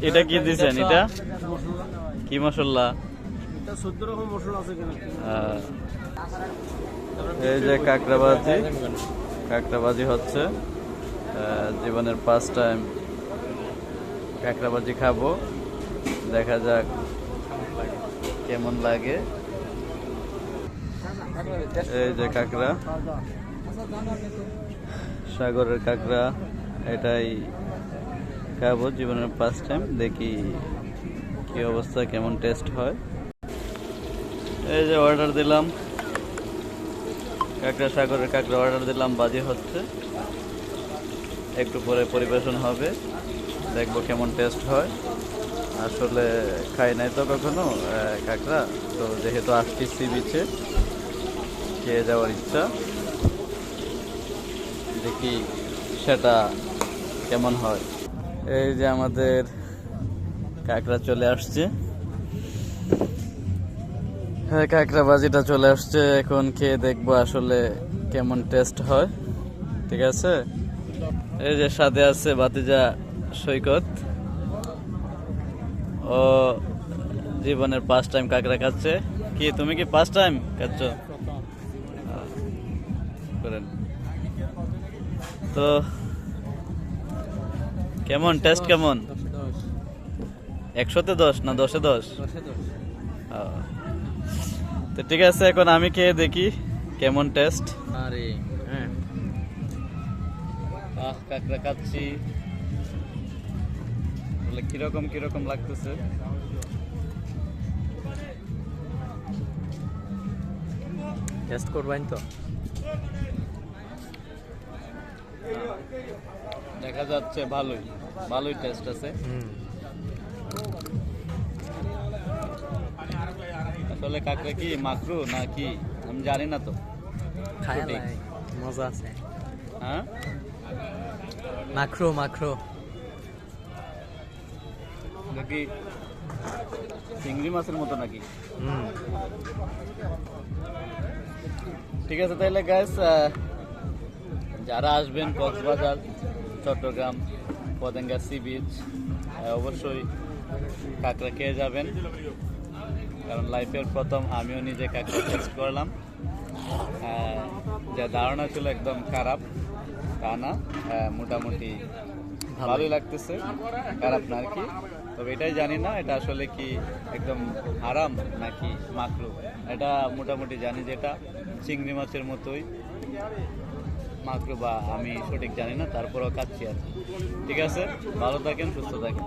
এটা কি দিছেন? এটা কি মশলা? এই যে কাঁকড়াবাজি হচ্ছে। জীবনের ফার্স্ট টাইম কাঁকড়াবাজি খাবো, দেখা যাক কেমন লাগে। এই যে কাঁকড়া, সাগরের কাঁকড়া, এটাই খাবো জীবনের ফার্স্ট টাইম। দেখি কি অবস্থা, কেমন টেস্ট হয়। এই যে অর্ডার দিলাম কাঁকড়া, সাগরের কাঁকড়া অর্ডার দিলাম, বাজি হচ্ছে, একটু পরে পরিবেশন হবে, দেখবো কেমন টেস্ট হয়। আসলে খাই নাই তো কখনো কাঁকড়া, তো যেহেতু আসছি সি বিচে, খেয়ে যাওয়ার ইচ্ছা, দেখি সেটা কেমন হয়। এই যে আমাদের কাঁকড়া চলে আসছে, হ্যাঁ কাঁকড়া বাজিটা চলে আসছে, এখন খেয়ে দেখবো আসলে কেমন টেস্ট হয়। ঠিক আছে। এই যে সাথে আছে ভাতিজা সৈকত, ও জীবনের ফার্স্ট টাইম কাঁকড়া খাচ্ছে। কি তুমি কি ফার্স্ট টাইম খাচ্ছ? করেন তো, কেমন টেস্ট কেমন? 100-তে 10 না 10-এ 10? তো ঠিক আছে, এখন আমি খেয়ে দেখি কেমন টেস্ট। আরে হ্যাঁ, কাঁকড়া খাচ্ছি, বলে কিরকম লাগতেছে। টেস্ট করবেন তো? দেখা যাচ্ছে ভালোই টেস্ট আছে। আসলে কাঁকড়া কি মাকড়ু না কি আমি জানি না তো, মজা আছে। হ্যাঁ মাখরো নাকি চিংড়ি মাছের মতো নাকি? ঠিক আছে, তাহলে গাইস যারা আসবেন কক্সবাজার, চট্টগ্রাম, পতেঙ্গা সি বিচ, অবশ্যই কাঁকড়া খেয়ে যাবেন, কারণ লাইফের প্রথম আমিও নিজে কাঁকড়া টেস্ট করলাম। যা ধারণা ছিল একদম খারাপ তা না, মোটামুটি ভালোই লাগতেছে, খারাপ না আর কি। তবে এটাই জানি না এটা আসলে কি একদম হারাম নাকি মাকরু, এটা মোটামুটি জানি যে এটা চিংড়ি মাছের মতোই মাকরু, বা আমি সঠিক জানি না, তারপরেও খাচ্ছি আর। ঠিক আছে, ভালো থাকেন, সুস্থ থাকেন।